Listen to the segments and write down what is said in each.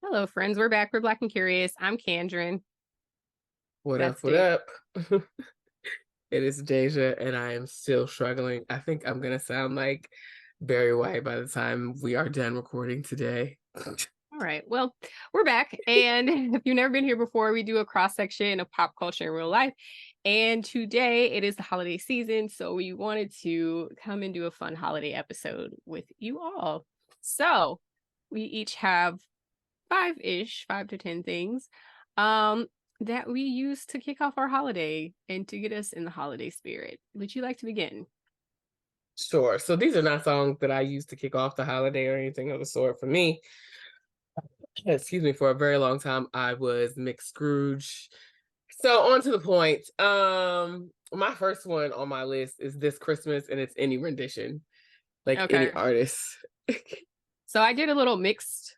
Hello, friends. We're back. We're Black and Curious. I'm Kandrin. What up? That's What Deja. up? It is Deja, and I am still struggling. I think I'm gonna sound like Barry White by the time we are done recording today. All right. Well, we're back. And if you've never been here before, we do a cross section of pop culture in real life. And today it is the holiday season. So we wanted to come and do a fun holiday episode with you all. So we each have five-ish, 5 to 10 things that we use to kick off our holiday and to get us in the holiday spirit. Would you like to begin? Sure. So these are not songs that I use to kick off the holiday or anything of the sort. For me, excuse me, for a very long time, I was mixed Scrooge. So on to the point. My first one on my list is This Christmas, and it's any rendition, like any Okay. artist. So I did a little mixed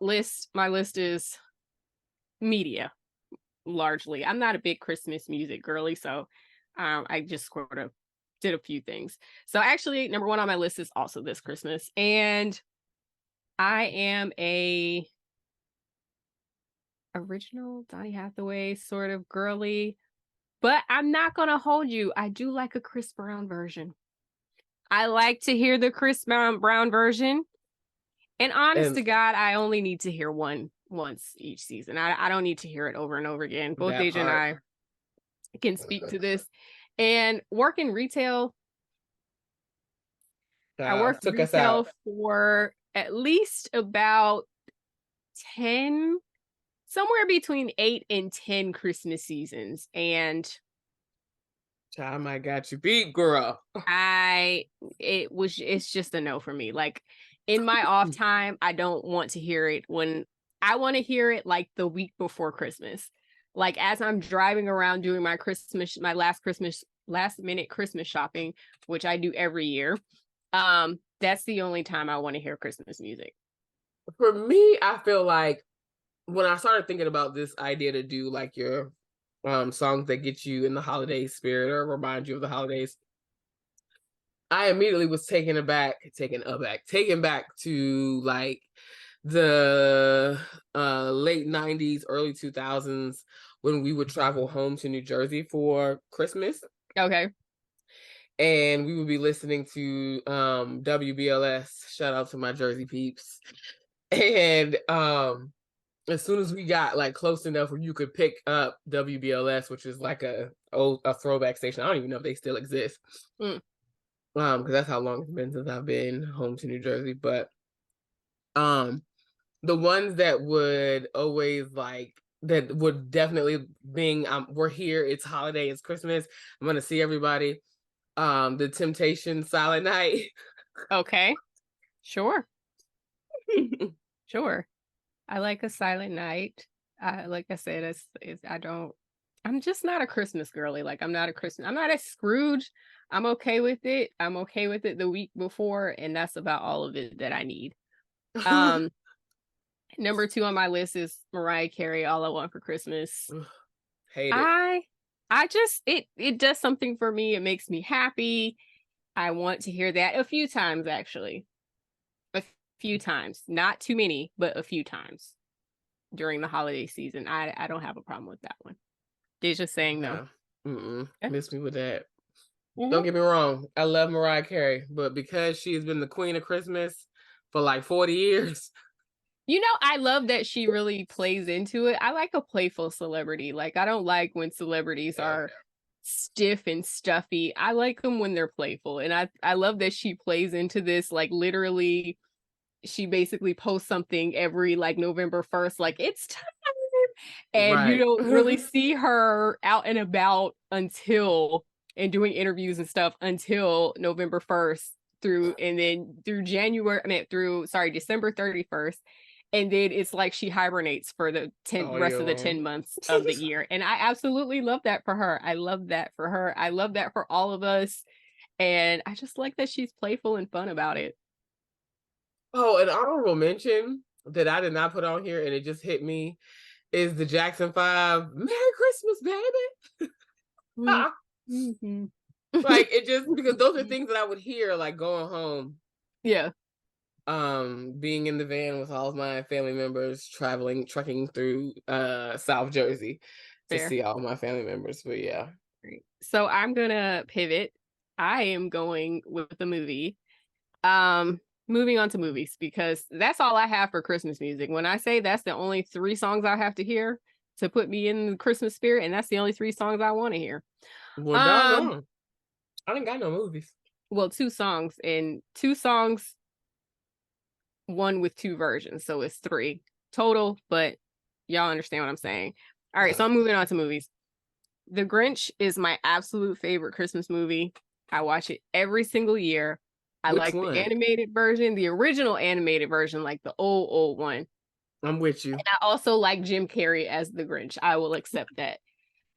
list. My list is media largely. I'm not a big Christmas music girly, so I just sort of did a few things. So actually, number one on my list is also This Christmas, and I am a original Donny Hathaway sort of girly, but I'm not gonna hold you. I do like a Chris Brown version. I like to hear the Chris Brown version. And honest And to God, I only need to hear one once each season. I don't need to hear it over and over again. Both that Deja and part. I can speak to this. And work in retail, I worked Took us out. retail for at least about 10, somewhere between 8 and 10 Christmas seasons. And Time I got you beat, girl. it's just a no for me. Like in my off time, I don't want to hear it when I want to hear it like the week before Christmas. Like as I'm driving around doing my last minute Christmas shopping, which I do every year. That's the only time I want to hear Christmas music. For me, I feel like when I started thinking about this idea to do like your songs that get you in the holiday spirit or remind you of the holidays, I immediately was taken back to like the late 90s, early 2000s when we would travel home to New Jersey for Christmas Okay. and we would be listening to WBLS. Shout out to my Jersey peeps. And as soon as we got like close enough where you could pick up WBLS, which is like a throwback station. I don't even know if they still exist. Mm. Because that's how long it's been since I've been home to New Jersey. But um the ones that would always like that would definitely being we're here, it's holiday, it's Christmas, I'm gonna see everybody. The Temptation Silent Night. Okay. Sure. Sure. I like a silent night. Like I said, I don't. I'm just not a Christmas girly. Like I'm not a Scrooge. I'm okay with it. I'm okay with it the week before, and that's about all of it that I need. Um, Number two on my list is Mariah Carey. All I Want for Christmas. Hate it. I, I just it does something for me. It makes me happy. I want to hear that a few times actually. A few times, not too many, but a few times during the holiday season. I don't have a problem with that one. They're just saying no. Yeah. Mm-mm. Okay. Miss me with that. Don't Mhm. get me wrong. I love Mariah Carey, but because she has been the queen of Christmas for like 40 years. You know, I love that she really plays into it. I like a playful celebrity. Like I don't like when celebrities Yeah. are stiff and stuffy. I like them when they're playful. And I love that she plays into this. Like literally she basically posts something every like November 1st, like it's time. And you Right. don't really see her out and about until and doing interviews and stuff until November 1st through and then through December 31st. And then it's like she hibernates for the All rest year of the long. 10 months of the year. And I absolutely love that for her. I love that for her. I love that for all of us. And I just like that she's playful and fun about it. Oh, an honorable mention that I did not put on here and it just hit me is the Jackson 5 Merry Christmas, baby. Mm-hmm. Like it just because those are things that I would hear like going home Yeah, Being in the van with all of my family members, trekking through South Jersey to fair. see all my family members. But yeah. Right. So I'm gonna pivot. I am going with the movie. Um, Moving on to movies because that's all I have for Christmas music. When I say that's the only three songs I have to hear to put me in the Christmas spirit, and that's the only three songs I want to hear. Well, Um, doggone. I didn't got no movies. well, two songs and two songs, one with two versions, so it's three total. But y'all understand what I'm saying. All right, so I'm moving on to movies. The Grinch is my absolute favorite Christmas movie. I watch it every single year. I Which like the one? animated version, the original animated version, like the old one. I'm with you. And I also like Jim Carrey as the Grinch. I will accept that.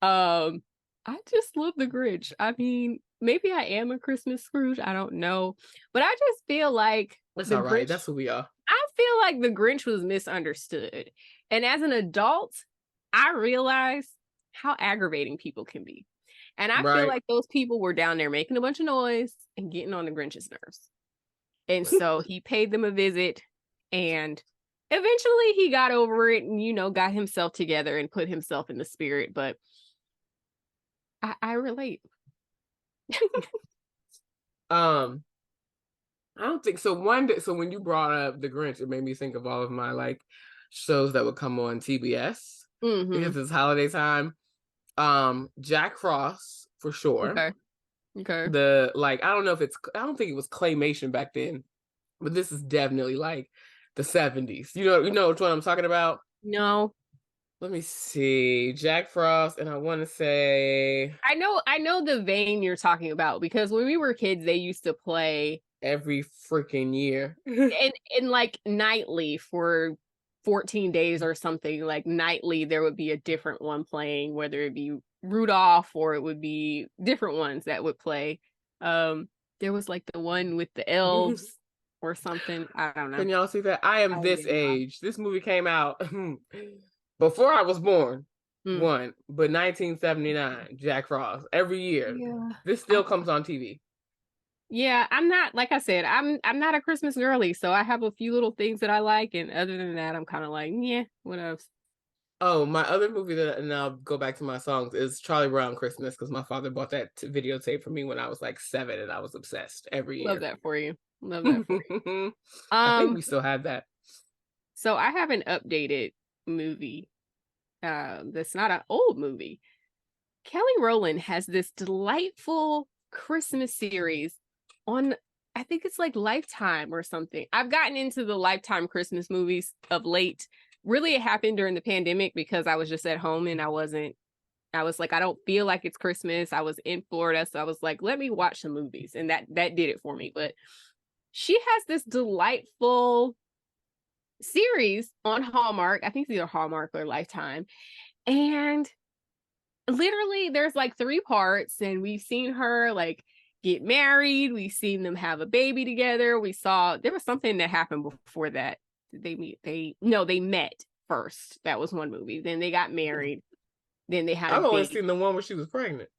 Um, I just love the Grinch. I mean, maybe I am a Christmas Scrooge. I don't know. But I just feel like That's the all right. Grinch, That's who we are. I feel like the Grinch was misunderstood. And as an adult, I realize how aggravating people can be. And I feel Right. like those people were down there making a bunch of noise and getting on the Grinch's nerves. And so he paid them a visit and eventually he got over it and, got himself together and put himself in the spirit. But I relate. Um, I don't think so. So when you brought up the Grinch, it made me think of all of my like shows that would come on TBS Mm-hmm. because it's holiday time. Jack Frost for sure. Okay. Okay. The like I don't think it was claymation back then, but this is definitely like the 70s. You know which one I'm talking about? No. Let me see. Jack Frost, and I want to say I know the vein you're talking about because when we were kids, they used to play every freaking year. and like nightly for 14 days or something. Like nightly, there would be a different one playing, whether it be Rudolph or it would be different ones that would play. There was like the one with the elves or something. I don't know. Can y'all see that? I am I this get lost. age. This movie came out before I was born. Hmm. One, but 1979, Jack Frost. Every year, Yeah. this still comes on TV. Yeah, I'm not like I said, I'm not a Christmas girly, so I have a few little things that I like, and other than that, I'm kind of like, yeah, what else? Oh, my other movie and I'll go back to my songs is Charlie Brown Christmas because my father bought that videotape for me when I was like 7 and I was obsessed every Love year. that for you. Love that for you. I think Um, we still have that. so I have an updated movie. That's not an old movie. Kelly Rowland has this delightful Christmas series on, I think it's like Lifetime or something. I've gotten into the Lifetime Christmas movies of late. Really, it happened during the pandemic because I was just at home and I was like, I don't feel like it's Christmas. I was in Florida, so I was like, let me watch some movies. And that did it for me. But she has this delightful series on Hallmark. I think it's either Hallmark or Lifetime. And literally there's like three parts and we've seen her like get married, we've seen them have a baby together, we saw there was something that happened before that. Did they meet? They met first. That was one movie, then they got married, then they had a I've only baby, seen the one where she was pregnant.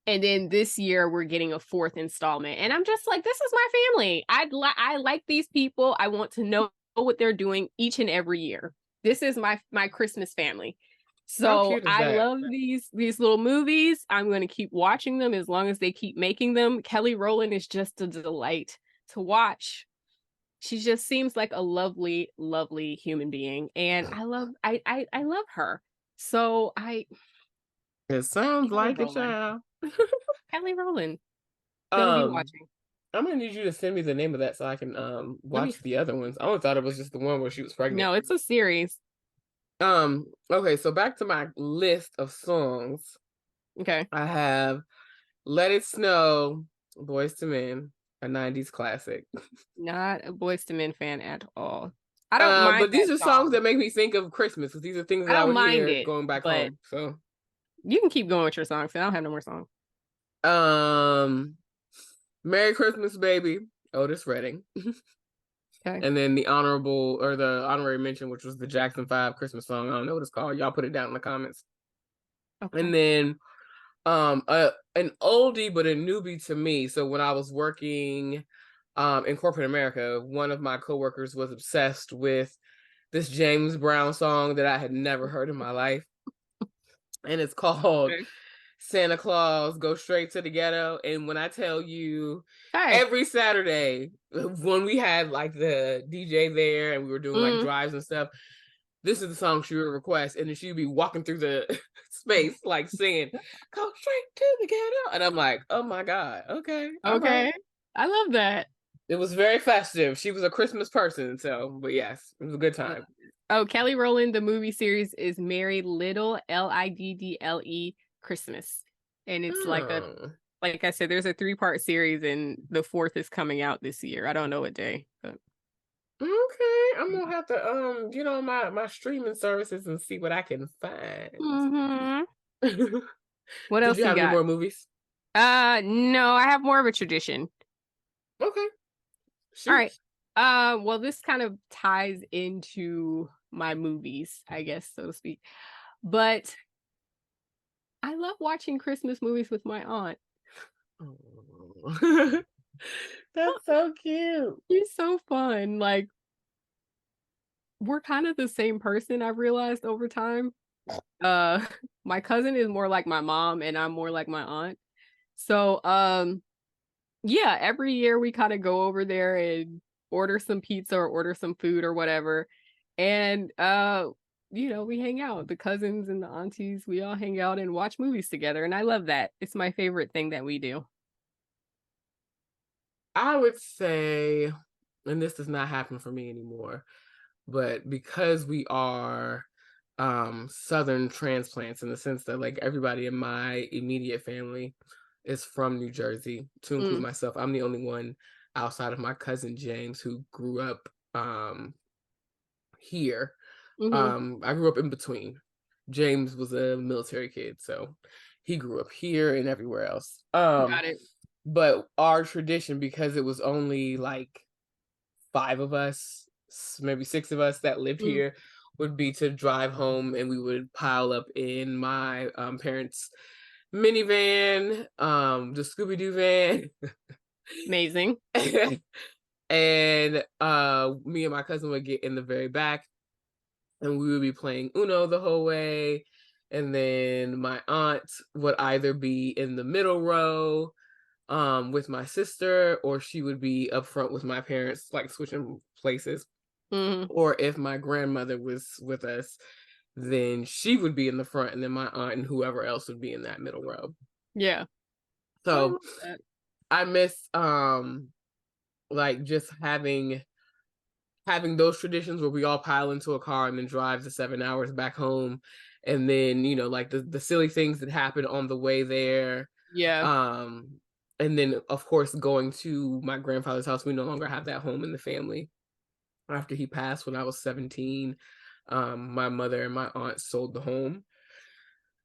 and then this year we're getting a fourth installment and I'm just like, this is my family. I like these people. I want to know what they're doing each and every year. This is my Christmas family. How So cute is I that? love these little movies. I'm going to keep watching them as long as they keep making them. Kelly Rowland is just a delight to watch. She just seems like a lovely, lovely human being, and I love her. So I It sounds Kelly like a Rowland, child. Kelly Rowland, gonna be Um, watching. I'm gonna need you to send me the name of that so I can Let me. watch the other ones. I only thought it was just the one where she was pregnant. No, it's a series. Okay, so back to my list of songs. Okay, I have Let It Snow, Boys to Men, a 90s classic. not a Boyz II Men fan at all. I don't mind But these that are songs song. that make me think of Christmas because these are things I that I don't would mind hear it, going back but home. So, you can keep going with your songs. I don't have no more songs. um, Merry Christmas, Baby, Otis Redding. Okay. And then the honorary mention, which was the Jackson 5 Christmas song. I don't know what it's called. Y'all put it down in the comments. And Okay. then an oldie but a newbie to me. So when I was working in corporate America, one of my coworkers was obsessed with this James Brown song that I had never heard in my life, and it's called Okay. Santa Claus Go Straight to the Ghetto. And when I tell you, Hey. every Saturday when we had like the DJ there and we were doing like Mm, drives and stuff, this is the song she would request, and then she'd be walking through the space like singing "Go Straight to the Ghetto," and I'm like, "Oh my god, okay, all right." okay. I love that. It was very festive. She was a Christmas person, so but yes, it was a good Uh, time. oh, Kelly Rowland, the movie series is Merry Little Liddle Christmas. And it's Oh, like I said, there's a 3-part series and the fourth is coming out this year. I don't know what day, but okay. I'm gonna have to get on my streaming services and see what I can find. hmm. What Did else you you have any got? more movies? No, I have more of a tradition. Okay, All shoot. right. Well, this kind of ties into my movies, I guess, so to speak. But I love watching Christmas movies with my aunt. Oh. That's so cute. She's so fun. Like, we're kind of the same person, I've realized over time. Uh, my cousin is more like my mom, and I'm more like my aunt. So, yeah, every year we kind of go over there and order some pizza or order some food or whatever. And we hang out. The cousins and the aunties, we all hang out and watch movies together. And I love that. It's my favorite thing that we do. I would say, and this does not happen for me anymore, but because we are Southern transplants in the sense that like everybody in my immediate family is from New Jersey, to include Mm, myself. I'm the only one outside of my cousin James who grew up here. mm-hmm. I grew up in between. James was a military kid, so he grew up here and everywhere else. Got it. But our tradition, because it was only like five of us, maybe six of us that lived Mm, here, would be to drive home and we would pile up in my parents' minivan, the Scooby Doo van. amazing. And me and my cousin would get in the very back and we would be playing Uno the whole way. And then my aunt would either be in the middle row with my sister, or she would be up front with my parents, like switching places. Mm, Or if my grandmother was with us, then she would be in the front, and then my aunt and whoever else would be in that middle row. yeah. I So love that. I miss like just having those traditions where we all pile into a car and then drive the 7 hours back home, and then like the silly things that happen on the way there. Yeah. um and then of course going to my grandfather's house. We no longer have that home in the family after he passed when I was 17. My mother and my aunt sold the home,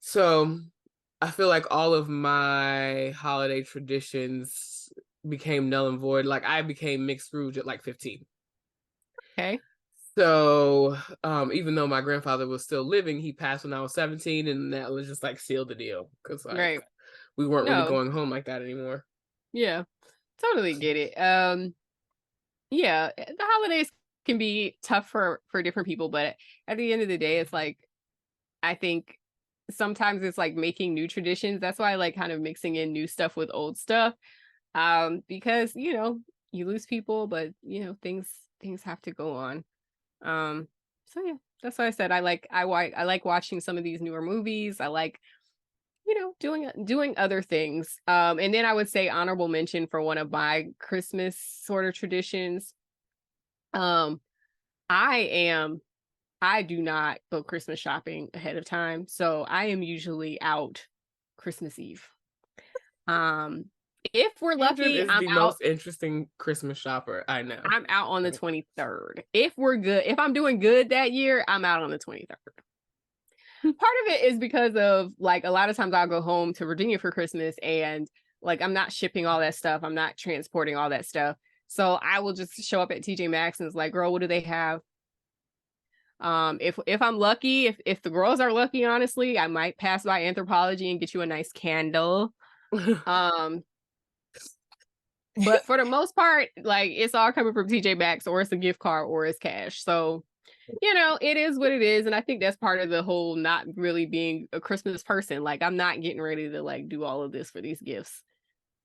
so I feel like all of my holiday traditions became null and void. Like I became mixed Scrooge at like 15. Okay. So, even though my grandfather was still living, he passed when I was 17, and that was just like sealed the deal because like Right. we weren't really No. going home like that anymore. Yeah. Totally get it. Yeah, the holidays can be tough for different people, but at the end of the day, it's like I think sometimes it's like making new traditions. That's why I like kind of mixing in new stuff with old stuff. Because you lose people, but things have to go on. So yeah, that's why I said I like watching some of these newer movies. I like doing other things. And then I would say honorable mention for one of my Christmas sort of traditions. Um, I am I do not go Christmas shopping ahead of time, so I am usually out Christmas Eve. Um, if we're Kendrick lucky, is the most interesting Christmas shopper I know. I'm out on the 23rd. If I'm doing good that year, I'm out on the 23rd. Part of it is because of like a lot of times I'll go home to Virginia for Christmas and like I'm not shipping all that stuff. I'm not transporting all that stuff. So I will just show up at TJ Maxx and it's like, girl, what do they have? If I'm lucky, if the girls are lucky, honestly, I might pass by Anthropology and get you a nice candle. Um, But for the most part, like it's all coming from TJ Maxx, or it's a gift card, or it's cash. So, it is what it is. And I think that's part of the whole not really being a Christmas person. Like I'm not getting ready to like do all of this for these gifts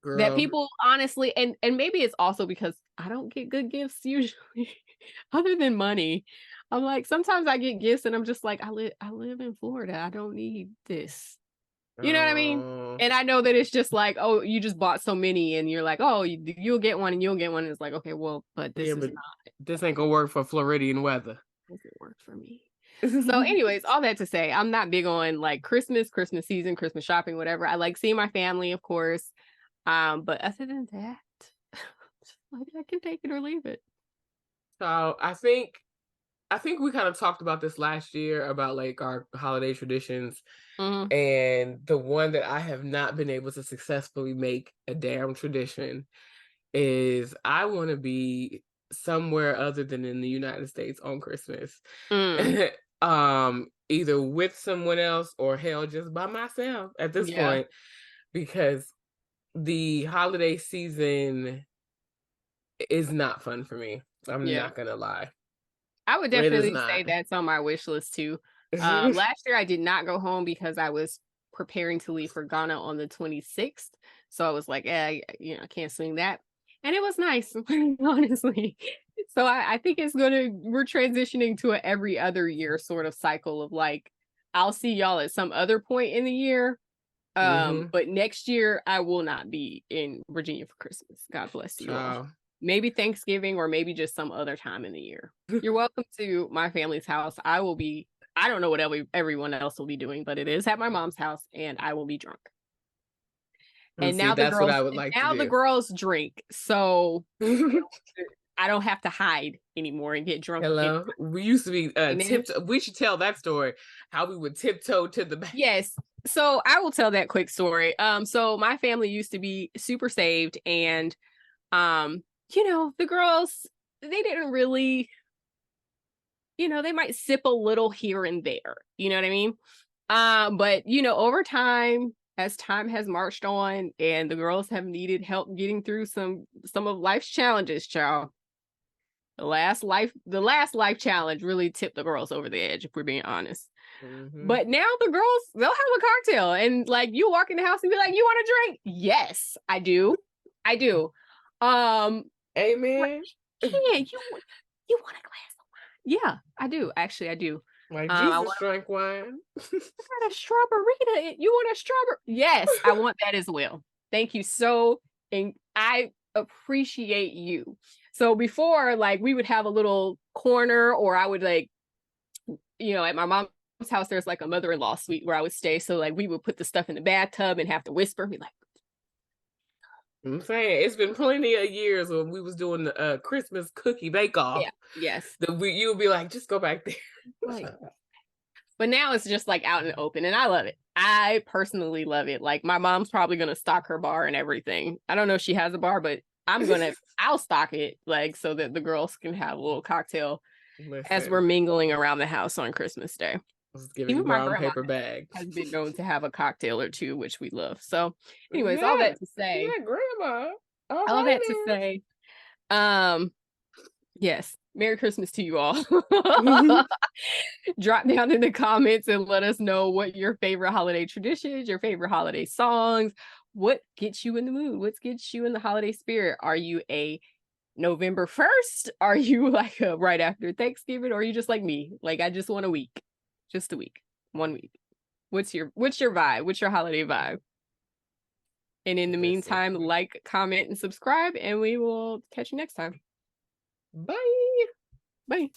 that Girl, people honestly, and maybe it's also because I don't get good gifts usually other than money. I'm like, sometimes I get gifts and I'm just like, I live in Florida. I don't need this. You know what I mean? oh, And I know that it's just like, oh, you just bought so many and you're like, oh, you'll get one and you'll get one. And it's like, okay, well, but yeah, this is but not, this ain't gonna work for Floridian weather. doesn't work for me. So, anyways, all that to say, I'm not big on like Christmas season, Christmas shopping, whatever. I like seeing my family, of course. But other than that, like I can take it or leave it. So I think we kind of talked about this last year about like our holiday traditions. Mhm. And the one that I have not been able to successfully make a damn tradition is I want to be somewhere other than in the United States on Christmas. Mm, Either with someone else or hell just by myself at this yeah, point, because the holiday season is not fun for me. I'm yeah. not gonna lie. I would It is definitely not. say that's on my wish list too. Last year I did not go home because I was preparing to leave for Ghana on the 26th. So I was like, I can't swing that. And it was nice, honestly. So I think we're transitioning to a every other year sort of cycle of like, I'll see y'all at some other point in the year. Hmm. But next year I will not be in Virginia for Christmas. God bless you all. Child. Maybe Thanksgiving or maybe just some other time in the year. You're welcome to my family's house. I don't know what everyone else will be doing, but it is at my mom's house and I will be drunk. And And see, now the that's what girls I would like to now the do. girls drink. So I don't have to hide anymore and get drunk. Hello. We used to be And then tiptoe. We should tell that story. How we would tiptoe to the back. yes. So I will tell that quick story. So my family used to be super saved and the girls, they didn't really, they might sip a little here and there. You know what I mean? But over time, as time has marched on and the girls have needed help getting through some of life's challenges, child. The last life challenge really tipped the girls over the edge, if we're being honest. Hmm. But now the girls, they'll have a cocktail and like you walk in the house and be like, you want a drink? Yes, I do. I do. What Amen. can you want a glass of wine? Yeah, I do. Actually, I do. Like I Jesus want drank wine. a strawberry. You want a strawberry? Yes, I want that as well. Thank you so, and I appreciate you. So before, like, we would have a little corner, or I would like, at my mom's house, there's like a mother-in-law suite where I would stay. So like, we would put the stuff in the bathtub and have to whisper, be like, I'm saying it's been plenty of years when we was doing the Christmas cookie bake off. yeah, yes, That you would be like, just go back there. like. But now it's just like out in the open, and I love it. I personally love it. Like my mom's probably gonna stock her bar and everything. I don't know if she has a bar, but I'll stock it like so that the girls can have a little cocktail as we're Listen, mingling around the house on Christmas Day. I was giving Even my brown grandma paper bags. has been known to have a cocktail or two, which we love. So, anyways, all Not, that to say, not grandma. All all that to right say, um, yes, Merry Christmas to you all. now. Drop down in the comments and let us know what your favorite holiday traditions, your favorite holiday songs, what gets you in the mood, what gets you in the holiday spirit. Are you a November 1st? Are you like a right after Thanksgiving? Or are you just like me? Like I just want a week. Just a week. 1 week. What's your vibe? What's your holiday vibe? And in the Listen. meantime, like, comment, and subscribe, and we will catch you next time. Bye. Bye.